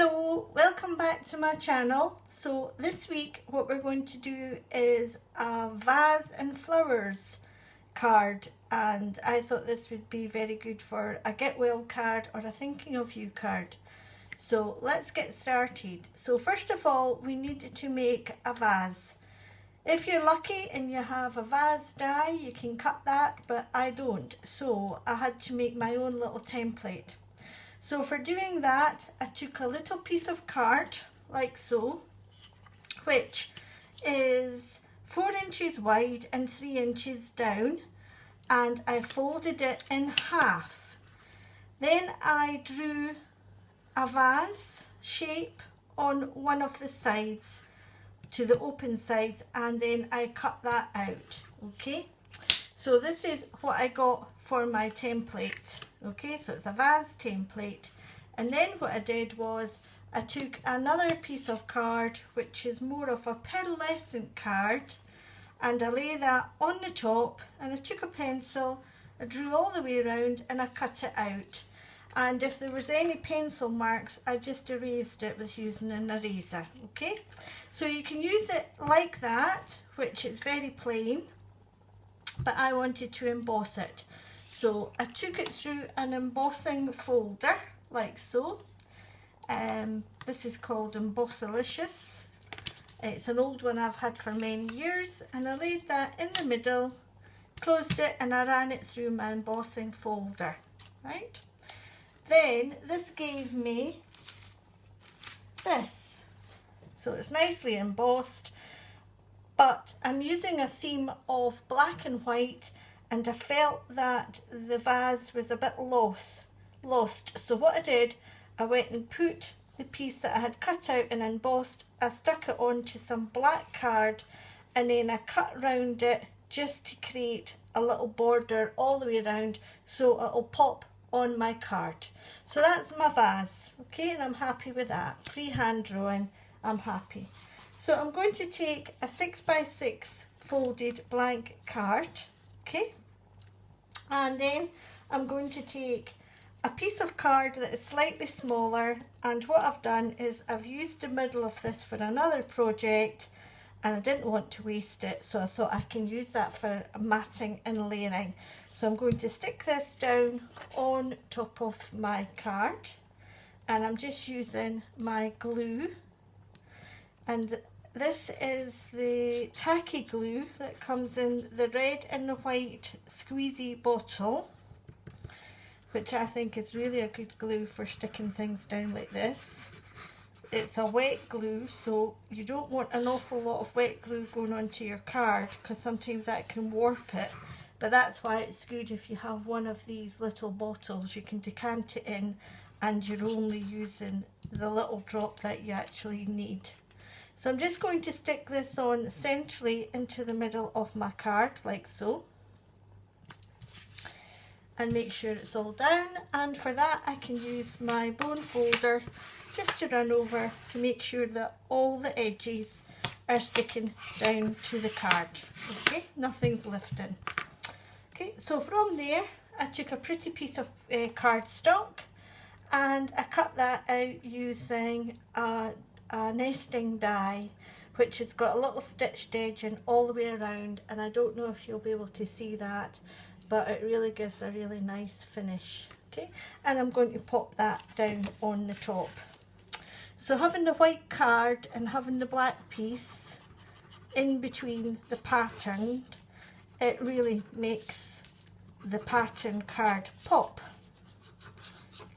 Hello, welcome back to my channel. So this week what we're going to do is a vase and flowers card, and I thought this would be very good for a get well card or a thinking of you card. So let's get started. So first of all, we need to make a vase. If you're lucky and you have a vase die, you can cut that, but I don't, so I had to make my own little template. So for doing that, I took a little piece of card like so, which is 4 inches wide and 3 inches down, and I folded it in half. Then I drew a vase shape on one of the sides to the open sides, and then I cut that out. Okay, so this is what I got for my template. Okay, so it's a vase template, and then what I did was I took another piece of card which is more of a pearlescent card, and I lay that on the top, and I took a pencil, I drew all the way around and I cut it out, and if there was any pencil marks I just erased it with using an eraser. Okay, so you can use it like that, which is very plain, but I wanted to emboss it. So I took it through an embossing folder like so. This is called Embossalicious. It's an old one I've had for many years, and I laid that in the middle, closed it, and I ran it through my embossing folder. Right? Then this gave me this. So it's nicely embossed, but I'm using a theme of black and white, and I felt that the vase was a bit lost. So what I did, I went and put the piece that I had cut out and embossed, I stuck it onto some black card, and then I cut around it just to create a little border all the way around so it'll pop on my card. So that's my vase, okay, and I'm happy with that. Freehand drawing, I'm happy. So I'm going to take a 6x6 folded blank card. Okay, and then I'm going to take a piece of card that is slightly smaller, and what I've done is I've used the middle of this for another project, and I didn't want to waste it, so I thought I can use that for matting and layering. So I'm going to stick this down on top of my card, and I'm just using my glue, and this is the tacky glue that comes in the red and the white squeezy bottle, which I think is really a good glue for sticking things down like this. It's a wet glue, so you don't want an awful lot of wet glue going onto your card, because sometimes that can warp it, but that's why it's good if you have one of these little bottles. You can decant it in and you're only using the little drop that you actually need. So I'm just going to stick this on centrally into the middle of my card like so, and make sure it's all down, and for that I can use my bone folder just to run over to make sure that all the edges are sticking down to the card. Okay, nothing's lifting. Okay, so from there I took a pretty piece of cardstock, and I cut that out using a nesting die, which has got a little stitched edge and all the way around, and I don't know if you'll be able to see that, but it really gives a really nice finish. Okay, and I'm going to pop that down on the top. So having the white card and having the black piece in between the pattern, it really makes the pattern card pop.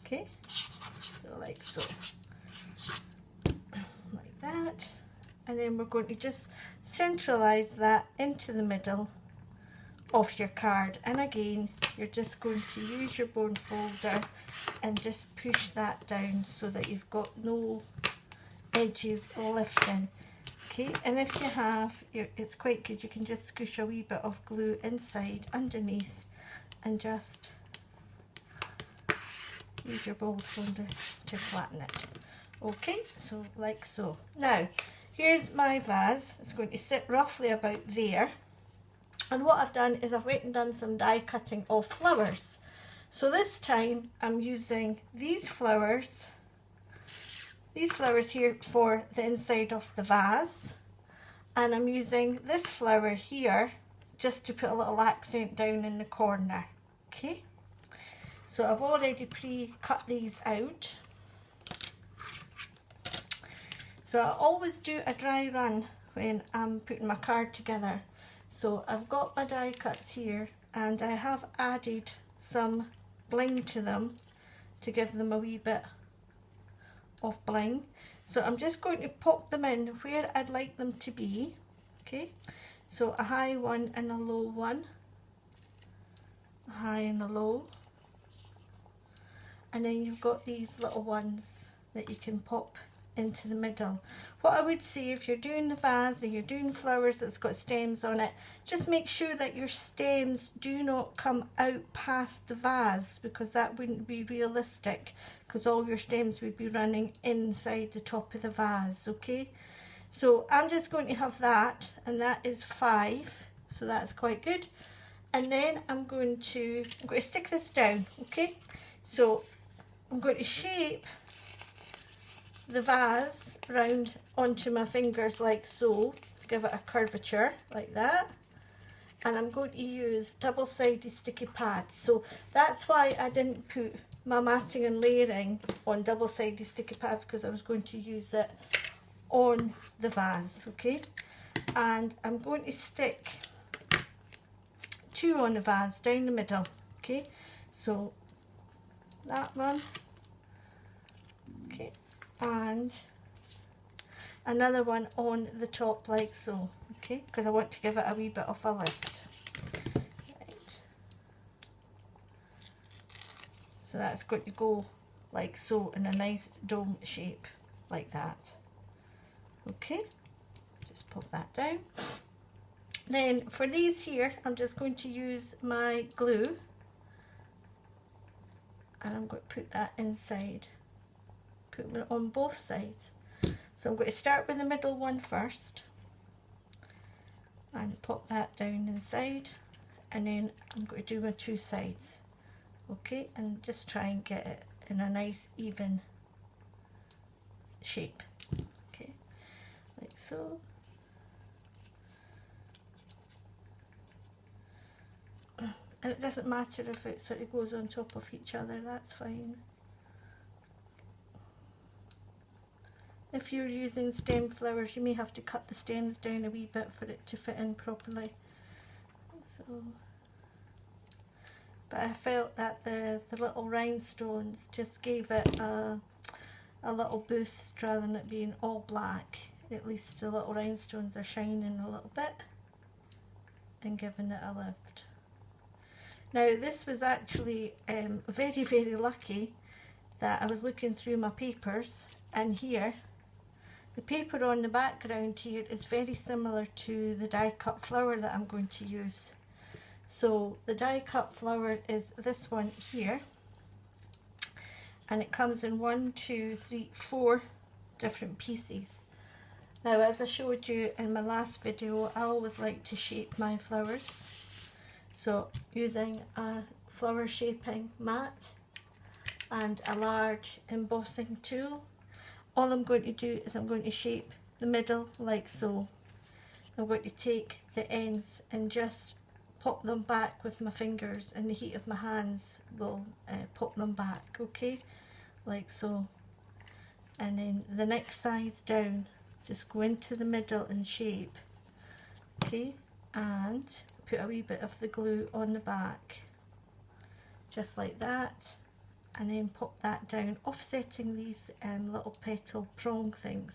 Okay, so like so, like that, and then we're going to just centralize that into the middle of your card, and again you're just going to use your bone folder and just push that down so that you've got no edges lifting. Okay, and if you have, it's quite good, you can just squish a wee bit of glue inside underneath and just use your bone folder to flatten it. Okay, so like so. Now here's my vase. It's going to sit roughly about there. And what I've done is I've went and done some die cutting of flowers. So this time I'm using these flowers these flowers here for the inside of the vase, and I'm using this flower here just to put a little accent down in the corner. Okay, so I've already pre-cut these out. So I always do a dry run when I'm putting my card together. So I've got my die cuts here, and I have added some bling to them to give them a wee bit of bling. So I'm just going to pop them in where I'd like them to be. Okay, so a high one and a low one, a high and a low, and then you've got these little ones that you can pop into the middle. What I would say, if you're doing the vase or you're doing flowers that's got stems on it, just make sure that your stems do not come out past the vase, because that wouldn't be realistic, because all your stems would be running inside the top of the vase. Okay, so I'm just going to have that, and that is 5, so that's quite good. And then I'm going to stick this down. Okay, so I'm going to shape the vase round onto my fingers like so, give it a curvature like that, and I'm going to use double-sided sticky pads. So that's why I didn't put my matting and layering on double-sided sticky pads, because I was going to use it on the vase. Okay, and I'm going to stick 2 on the vase down the middle. Okay, so that one, okay, and another one on the top like so. Okay, because I want to give it a wee bit of a lift. Right. So that's going to go like so in a nice dome shape like that. Okay, just pop that down. Then for these here, I'm just going to use my glue, and I'm going to put that inside, put it on both sides. So I'm going to start with the middle one first and pop that down inside, and then I'm going to do my 2 sides. Okay, and just try and get it in a nice even shape. Okay, like so. And it doesn't matter if it sort of goes on top of each other, that's fine. If you're using stem flowers, you may have to cut the stems down a wee bit for it to fit in properly. So, but I felt that the little rhinestones just gave it a little boost rather than it being all black. At least the little rhinestones are shining a little bit and giving it a lift. Now this was actually very, very lucky that I was looking through my papers, and here the paper on the background here is very similar to the die cut flower that I'm going to use. So the die cut flower is this one here, and it comes in 1, 2, 3, 4 different pieces. Now, as I showed you in my last video, I always like to shape my flowers. So using a flower shaping mat and a large embossing tool, all I'm going to do is I'm going to shape the middle like so. I'm going to take the ends and just pop them back with my fingers, and the heat of my hands will pop them back, okay, like so. And then the next size down, just go into the middle and shape, okay, and put a wee bit of the glue on the back, just like that, and then pop that down, offsetting these little petal prong things.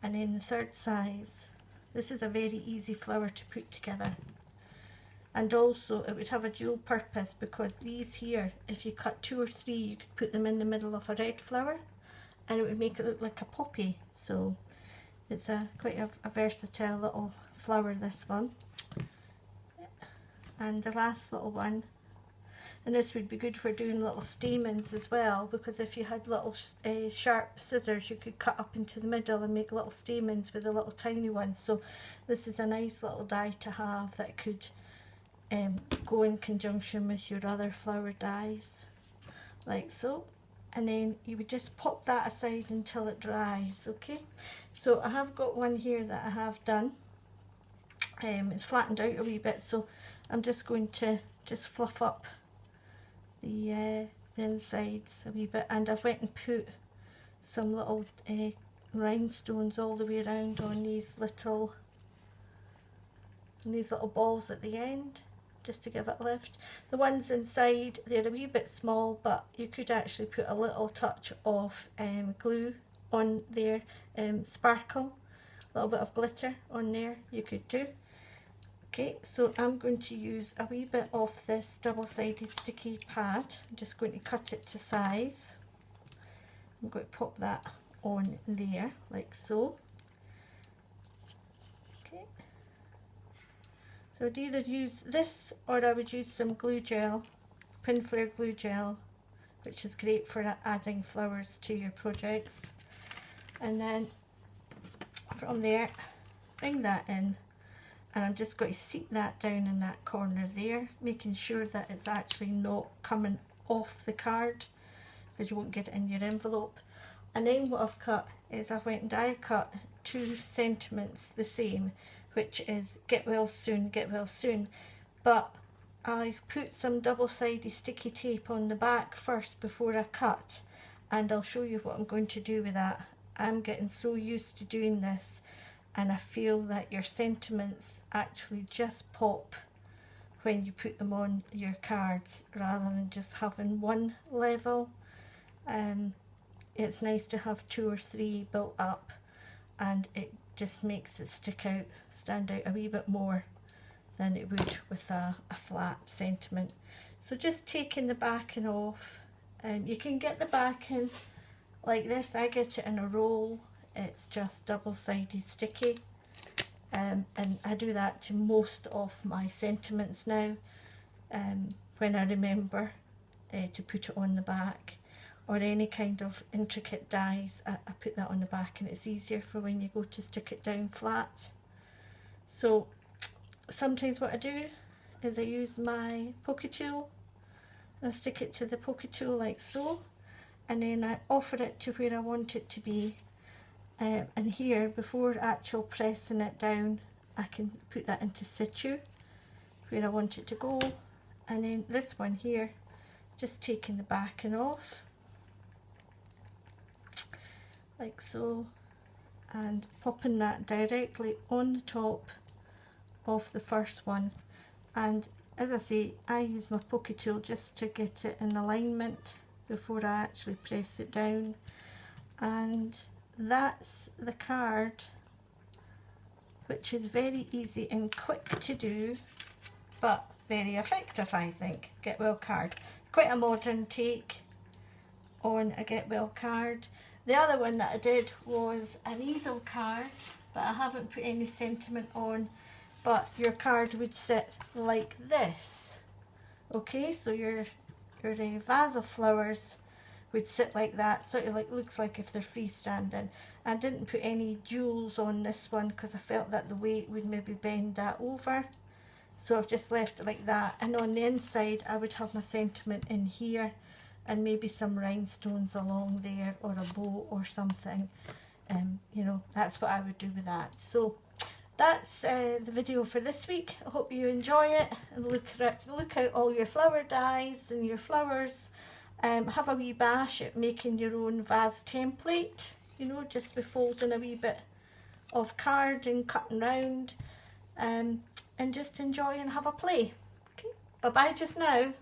And then the third size, this is a very easy flower to put together, and also it would have a dual purpose, because these here, if you cut 2 or 3, you could put them in the middle of a red flower and it would make it look like a poppy. So it's quite a versatile little flower, this one. And the last little one, and this would be good for doing little stamens as well, because if you had little sharp scissors, you could cut up into the middle and make little stamens with the little tiny ones. So this is a nice little die to have that could go in conjunction with your other flower dies, like so. and then you would just pop that aside until it dries. Okay, so I have got one here that I have done. It's flattened out a wee bit, so I'm just going to just fluff up the insides a wee bit, and I've went and put some little rhinestones all the way around on these little balls at the end, just to give it a lift. The ones inside, they're a wee bit small, but you could actually put a little touch of glue on there, sparkle, a little bit of glitter on there you could do. Okay, so I'm going to use a wee bit of this double-sided sticky pad. I'm just going to cut it to size. I'm going to pop that on there, like so. Okay. So I'd either use this, or I would use some glue gel, Pinflair glue gel, which is great for adding flowers to your projects. And then from there, bring that in. And I'm just going to seat that down in that corner there, making sure that it's actually not coming off the card, because you won't get it in your envelope. And then what I've cut is I've went and die cut 2 sentiments the same, which is get well soon, get well soon. But I put some double-sided sticky tape on the back first before I cut, and I'll show you what I'm going to do with that. I'm getting so used to doing this, and I feel that your sentiments actually just pop when you put them on your cards, rather than just having one level. It's nice to have 2 or 3 built up, and it just makes it stand out a wee bit more than it would with a flat sentiment. So just taking the backing off, you can get the backing like this. I get it in a roll, it's just double-sided sticky. And I do that to most of my sentiments now, when I remember to put it on the back, or any kind of intricate dies, I put that on the back, and it's easier for when you go to stick it down flat. So sometimes what I do is I use my poke tool, and I stick it to the poke tool like so, and then I offer it to where I want it to be. And here, before actual pressing it down, I can put that into situ where I want it to go. And then this one here, just taking the backing off like so, and popping that directly on the top of the first one. And as I say, I use my poke tool just to get it in alignment before I actually press it down. And that's the card, which is very easy and quick to do, but very effective, I think. Get well card. Quite a modern take on a get well card. The other one that I did was an easel card, but I haven't put any sentiment on, but your card would sit like this. Okay, so your vase of flowers would sit like that, sort of like, looks like if they're freestanding. I didn't put any jewels on this one because I felt that the weight would maybe bend that over, so I've just left it like that. And on the inside I would have my sentiment in here, and maybe some rhinestones along there, or a bow or something. You know, that's what I would do with that. So that's the video for this week. I hope you enjoy it, and look out all your flower dies and your flowers. Have a wee bash at making your own vase template, you know, just with folding a wee bit of card and cutting round, and just enjoy and have a play. Okay, bye bye just now.